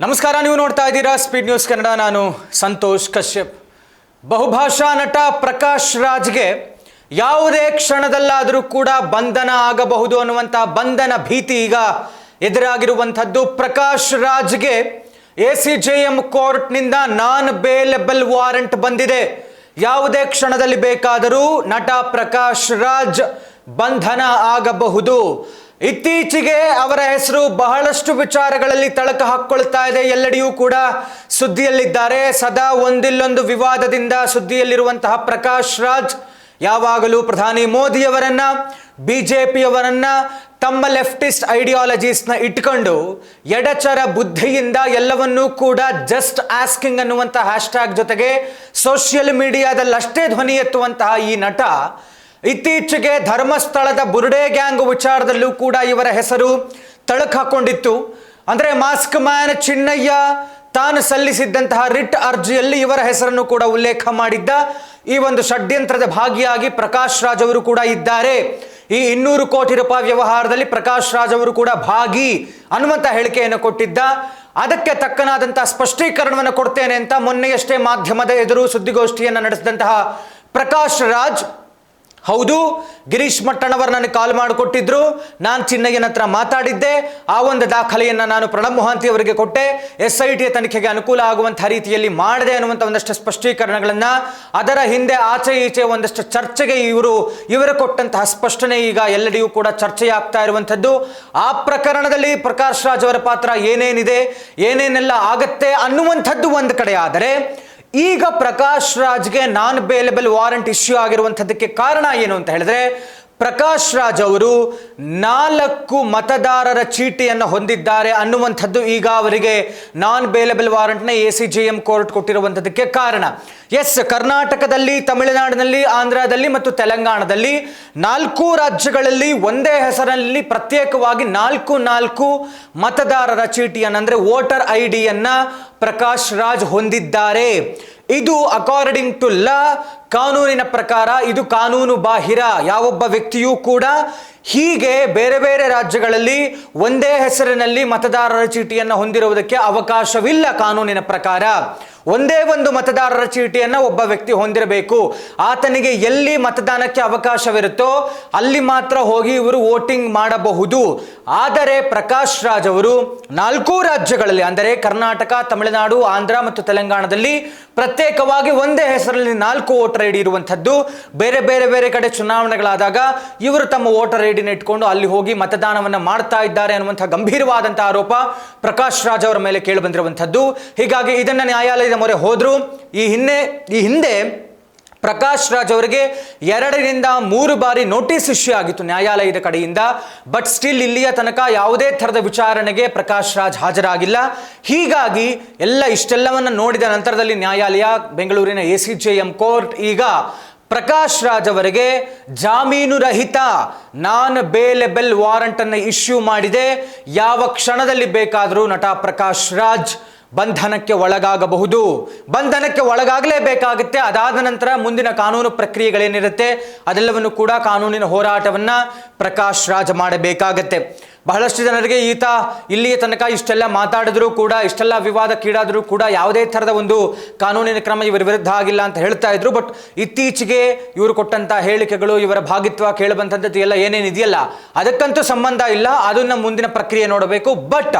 ನಮಸ್ಕಾರ, ನೀವು ನೋಡ್ತಾ ಇದ್ದೀರಾ ಸ್ಪೀಡ್ ನ್ಯೂಸ್ ಕನ್ನಡ. ನಾನು ಸಂತೋಷ್ ಕಶ್ಯಪ್. ಬಹುಭಾಷಾ ನಟ ಪ್ರಕಾಶ್ ರಾಜ್ಗೆ ಯಾವುದೇ ಕ್ಷಣದಲ್ಲಾದರೂ ಕೂಡ ಬಂಧನ ಆಗಬಹುದು ಅನ್ನುವಂಥ ಬಂಧನ ಭೀತಿ ಈಗ ಎದುರಾಗಿರುವಂಥದ್ದು. ಪ್ರಕಾಶ್ ರಾಜ್ಗೆ ACJM ಕೋರ್ಟ್ನಿಂದ ನಾನ್ ಬೇಲೆಬಲ್ ವಾರೆಂಟ್ ಬಂದಿದೆ. ಯಾವುದೇ ಕ್ಷಣದಲ್ಲಿ ಬೇಕಾದರೂ ನಟ ಪ್ರಕಾಶ್ ರಾಜ್ ಬಂಧನ ಆಗಬಹುದು. ಇತ್ತೀಚೆಗೆ ಅವರ ಹೆಸರು ಬಹಳಷ್ಟು ವಿಚಾರಗಳಲ್ಲಿ ತಳಕ ಹಾಕ್ಕೊಳ್ತಾ ಇದೆ. ಎಲ್ಲೆಡೆಯೂ ಕೂಡ ಸುದ್ದಿಯಲ್ಲಿದ್ದಾರೆ. ಸದಾ ಒಂದಿಲ್ಲೊಂದು ವಿವಾದದಿಂದ ಸುದ್ದಿಯಲ್ಲಿರುವಂತಹ ಪ್ರಕಾಶ್ ರಾಜ್ ಯಾವಾಗಲೂ ಪ್ರಧಾನಿ ಮೋದಿಯವರನ್ನ, BJPಯವರನ್ನ ತಮ್ಮ ಲೆಫ್ಟಿಸ್ಟ್ ಐಡಿಯಾಲಜೀಸ್ನ ಇಟ್ಕೊಂಡು ಎಡಚರ ಬುದ್ಧಿಯಿಂದ ಎಲ್ಲವನ್ನೂ ಕೂಡ ಜಸ್ಟ್ ಆಸ್ಕಿಂಗ್ ಅನ್ನುವಂಥ ಹ್ಯಾಶ್ಟ್ಯಾಗ್ ಜೊತೆಗೆ ಸೋಷಿಯಲ್ ಮೀಡಿಯಾದಲ್ಲಷ್ಟೇ ಧ್ವನಿ ಎತ್ತುವಂತಹ ಈ ನಟ ಇತ್ತೀಚೆಗೆ ಧರ್ಮಸ್ಥಳದ ಬುರ್ಡೆ ಗ್ಯಾಂಗ್ ವಿಚಾರದಲ್ಲೂ ಕೂಡ ಇವರ ಹೆಸರು ತಳಕು ಹಾಕೊಂಡಿತ್ತು. ಅಂದರೆ ಮಾಸ್ಕ್ ಮ್ಯಾನ್ ಚಿನ್ನಯ್ಯ ತಾನು ಸಲ್ಲಿಸಿದ್ದಂತಹ ರಿಟ್ ಅರ್ಜಿಯಲ್ಲಿ ಇವರ ಹೆಸರನ್ನು ಕೂಡ ಉಲ್ಲೇಖ ಮಾಡಿದ್ದ. ಈ ಒಂದು ಷಡ್ಯಂತ್ರದ ಭಾಗಿಯಾಗಿ ಪ್ರಕಾಶ್ ರಾಜ್ ಅವರು ಕೂಡ ಇದ್ದಾರೆ. ಈ 200 ಕೋಟಿ ರೂಪಾಯಿ ವ್ಯವಹಾರದಲ್ಲಿ ಪ್ರಕಾಶ್ ರಾಜ್ ಅವರು ಕೂಡ ಭಾಗಿ ಅನ್ನುವಂಥ ಹೇಳಿಕೆಯನ್ನು ಕೊಟ್ಟಿದ್ದ. ಅದಕ್ಕೆ ತಕ್ಕನಾದಂತಹ ಸ್ಪಷ್ಟೀಕರಣವನ್ನು ಕೊಡ್ತೇನೆ ಅಂತ ಮೊನ್ನೆಯಷ್ಟೇ ಮಾಧ್ಯಮದ ಎದುರು ಸುದ್ದಿಗೋಷ್ಠಿಯನ್ನು ನಡೆಸಿದಂತಹ ಪ್ರಕಾಶ್ ರಾಜ್, ಹೌದು, ಗಿರೀಶ್ ಮಟ್ಟಣ್ಣವರು ನನಗೆ ಕಾಲ್ ಮಾಡಿಕೊಟ್ಟಿದ್ರು, ನಾನು ಚಿನ್ನಯ್ಯನ ಹತ್ರ ಮಾತಾಡಿದ್ದೆ, ಆ ಒಂದು ದಾಖಲೆಯನ್ನು ನಾನು ಪ್ರಣಬ್ ಮೊಹಾಂತಿ ಅವರಿಗೆ ಕೊಟ್ಟೆ, SIT ತನಿಖೆಗೆ ಅನುಕೂಲ ಆಗುವಂಥ ರೀತಿಯಲ್ಲಿ ಮಾಡಿದೆ ಅನ್ನುವಂಥ ಒಂದಷ್ಟು ಸ್ಪಷ್ಟೀಕರಣಗಳನ್ನು, ಅದರ ಹಿಂದೆ ಆಚೆ ಈಚೆ ಒಂದಷ್ಟು ಚರ್ಚೆಗೆ ಇವರು ಕೊಟ್ಟಂತಹ ಸ್ಪಷ್ಟನೆ ಈಗ ಎಲ್ಲೆಡೆಯೂ ಕೂಡ ಚರ್ಚೆಯಾಗ್ತಾ ಇರುವಂಥದ್ದು. ಆ ಪ್ರಕರಣದಲ್ಲಿ ಪ್ರಕಾಶ್ ರಾಜ್ ಅವರ ಪಾತ್ರ ಏನೇನಿದೆ, ಏನೇನೆಲ್ಲ ಆಗತ್ತೆ ಅನ್ನುವಂಥದ್ದು ಒಂದು ಕಡೆ. ಆದರೆ ಈಗ ಪ್ರಕಾಶ್ ರಾಜ್ಗೆ ನಾನ್ ಬೇಲೆಬಲ್ ವಾರೆಂಟ್ ಇಶ್ಯೂ ಆಗಿರುವಂಥದ್ದಕ್ಕೆ ಕಾರಣ ಏನು ಅಂತ ಹೇಳಿದ್ರೆ, ಪ್ರಕಾಶ್ ರಾಜ್ ಅವರು 4 ಮತದಾರರ ಚೀಟಿಯನ್ನು ಹೊಂದಿದ್ದಾರೆ ಅನ್ನುವಂಥದ್ದು ಈಗ ಅವರಿಗೆ ನಾನ್ ಬೇಲೆಬಲ್ ವಾರೆಂಟ್ನ ACJM ಕೋರ್ಟ್ ಕೊಟ್ಟಿರುವಂಥದ್ದಕ್ಕೆ ಕಾರಣ. ಎಸ್, ಕರ್ನಾಟಕದಲ್ಲಿ, ತಮಿಳುನಾಡಿನಲ್ಲಿ, ಆಂಧ್ರದಲ್ಲಿ ಮತ್ತು ತೆಲಂಗಾಣದಲ್ಲಿ 4 ರಾಜ್ಯಗಳಲ್ಲಿ ಒಂದೇ ಹೆಸರಿನಲ್ಲಿ ಪ್ರತ್ಯೇಕವಾಗಿ 4 ಮತದಾರರ ಚೀಟಿಯನ್ನು ಅಂದರೆ ವೋಟರ್ ID-ಯನ್ನು ಪ್ರಕಾಶ್ ರಾಜ್ ಹೊಂದಿದ್ದಾರೆ. ಇದು ಅಕಾರ್ಡಿಂಗ್ ಟು ಲಾ, ಕಾನೂನಿನ ಪ್ರಕಾರ ಇದು ಕಾನೂನು ಬಾಹಿರ. ಯಾವೊಬ್ಬ ವ್ಯಕ್ತಿಯೂ ಕೂಡ ಹೀಗೆ ಬೇರೆ ಬೇರೆ ರಾಜ್ಯಗಳಲ್ಲಿ ಒಂದೇ ಹೆಸರಿನಲ್ಲಿ ಮತದಾರರ ಚೀಟಿಯನ್ನು ಹೊಂದಿರುವುದಕ್ಕೆ ಅವಕಾಶವಿಲ್ಲ. ಕಾನೂನಿನ ಪ್ರಕಾರ ಒಂದೇ ಒಂದು ಮತದಾರರ ಚೀಟಿಯನ್ನು ಒಬ್ಬ ವ್ಯಕ್ತಿ ಹೊಂದಿರಬೇಕು. ಆತನಿಗೆ ಎಲ್ಲಿ ಮತದಾನಕ್ಕೆ ಅವಕಾಶವಿರುತ್ತೋ ಅಲ್ಲಿ ಮಾತ್ರ ಹೋಗಿ ಇವರು ವೋಟಿಂಗ್ ಮಾಡಬಹುದು. ಆದರೆ ಪ್ರಕಾಶ್ ರಾಜ್ ಅವರು 4 ರಾಜ್ಯಗಳಲ್ಲಿ ಅಂದರೆ ಕರ್ನಾಟಕ, ತಮಿಳುನಾಡು, ಆಂಧ್ರ ಮತ್ತು ತೆಲಂಗಾಣದಲ್ಲಿ ಪ್ರತ್ಯೇಕವಾಗಿ ಒಂದೇ ಹೆಸರಲ್ಲಿ 4 ವೋಟರ್ ID ಇರುವಂಥದ್ದು. ಬೇರೆ ಬೇರೆ ಬೇರೆ ಕಡೆ ಚುನಾವಣೆಗಳಾದಾಗ ಇವರು ತಮ್ಮ ವೋಟರ್ ಐಡಿನ ಇಟ್ಕೊಂಡು ಅಲ್ಲಿ ಹೋಗಿ ಮತದಾನವನ್ನು ಮಾಡ್ತಾ ಇದ್ದಾರೆ ಅನ್ನುವಂಥ ಗಂಭೀರವಾದಂಥ ಆರೋಪ ಪ್ರಕಾಶ್ ರಾಜ್ ಅವರ ಮೇಲೆ ಕೇಳಿ ಬಂದಿರುವಂಥದ್ದು. ಹೀಗಾಗಿ ಇದನ್ನು ನ್ಯಾಯಾಲಯದ ಮೊರೆ ಹೋದ್ರು. ಈ ಹಿಂದೆ ಪ್ರಕಾಶ್ ರಾಜ್ ಅವರಿಗೆ 2 ರಿಂದ 3 ಬಾರಿ ನೋಟಿಸ್ ಇಶ್ಯೂ ಆಗಿತ್ತು ನ್ಯಾಯಾಲಯದ ಕಡೆಯಿಂದ. ಬಟ್ ಸ್ಟಿಲ್ ಇಲ್ಲಿಯ ತನಕ ಯಾವುದೇ ಥರದ ವಿಚಾರಣೆಗೆ ಪ್ರಕಾಶ್ ರಾಜ್ ಹಾಜರಾಗಿಲ್ಲ. ಹೀಗಾಗಿ ಇಷ್ಟೆಲ್ಲವನ್ನು ನೋಡಿದ ನಂತರದಲ್ಲಿ ನ್ಯಾಯಾಲಯ, ಬೆಂಗಳೂರಿನ ACJM ಕೋರ್ಟ್ ಈಗ ಪ್ರಕಾಶ್ ರಾಜ್ ಅವರಿಗೆ ಜಾಮೀನು ರಹಿತ ನಾನ್ ಬೇಲೆಬಲ್ ವಾರೆಂಟ್ ಅನ್ನು ಇಶ್ಯೂ ಮಾಡಿದೆ. ಯಾವ ಕ್ಷಣದಲ್ಲಿ ಬೇಕಾದರೂ ನಟ ಪ್ರಕಾಶ್ ರಾಜ್ ಬಂಧನಕ್ಕೆ ಒಳಗಾಗಬಹುದು. ಬಂಧನಕ್ಕೆ ಒಳಗಾಗಲೇಬೇಕಾಗುತ್ತೆ. ಅದಾದ ನಂತರ ಮುಂದಿನ ಕಾನೂನು ಪ್ರಕ್ರಿಯೆಗಳೇನಿರುತ್ತೆ ಅದೆಲ್ಲವನ್ನು ಕೂಡ ಕಾನೂನಿನ ಹೋರಾಟವನ್ನು ಪ್ರಕಾಶ್ ರಾಜ್ ಮಾಡಬೇಕಾಗತ್ತೆ. ಬಹಳಷ್ಟು ಜನರಿಗೆ ಈತ ಇಲ್ಲಿಯ ತನಕ ಇಷ್ಟೆಲ್ಲ ಮಾತಾಡಿದ್ರು ಕೂಡ, ಇಷ್ಟೆಲ್ಲ ವಿವಾದಕ್ಕೀಡಾದರೂ ಕೂಡ ಯಾವುದೇ ಥರದ ಒಂದು ಕಾನೂನಿನ ಕ್ರಮ ಇವರ ವಿರುದ್ಧ ಆಗಿಲ್ಲ ಅಂತ ಹೇಳ್ತಾ ಇದ್ರು. ಬಟ್ ಇತ್ತೀಚೆಗೆ ಇವರು ಕೊಟ್ಟಂಥ ಹೇಳಿಕೆಗಳು, ಇವರ ಭಾಗಿತ್ವ ಕೇಳಬಂಥದ್ದು ಎಲ್ಲ ಏನೇನಿದೆಯಲ್ಲ ಅದಕ್ಕಂತೂ ಸಂಬಂಧ ಇಲ್ಲ. ಅದನ್ನು ಮುಂದಿನ ಪ್ರಕ್ರಿಯೆ ನೋಡಬೇಕು. ಬಟ್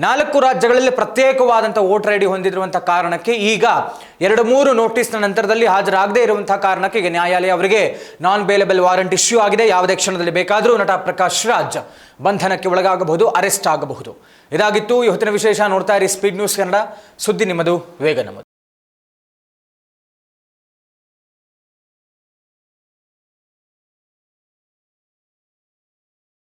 4 ರಾಜ್ಯಗಳಲ್ಲಿ ಪ್ರತ್ಯೇಕವಾದಂಥ ವೋಟರ್ ID ಹೊಂದಿರುವಂಥ ಕಾರಣಕ್ಕೆ ಈಗ 2-3 ನೋಟಿಸ್ನ ನಂತರದಲ್ಲಿ ಹಾಜರಾಗದೇ ಇರುವಂತಹ ಕಾರಣಕ್ಕೆ ಈಗ ನ್ಯಾಯಾಲಯ ಅವರಿಗೆ ನಾನ್ ಬೇಲೆಬಲ್ ವಾರೆಂಟ್ ಇಶ್ಯೂ ಆಗಿದೆ. ಯಾವುದೇ ಕ್ಷಣದಲ್ಲಿ ಬೇಕಾದರೂ ನಟ ಪ್ರಕಾಶ್ ರಾಜ್ ಬಂಧನಕ್ಕೆ ಒಳಗಾಗಬಹುದು, ಅರೆಸ್ಟ್ ಆಗಬಹುದು. ಇದಾಗಿತ್ತು ಇವತ್ತಿನ ವಿಶೇಷ. ನೋಡ್ತಾ ಇರಿ ಸ್ಪೀಡ್ ನ್ಯೂಸ್ ಕನ್ನಡ. ಸುದ್ದಿ ನಿಮ್ಮದು, ವೇಗ ನಮ್ಮದು.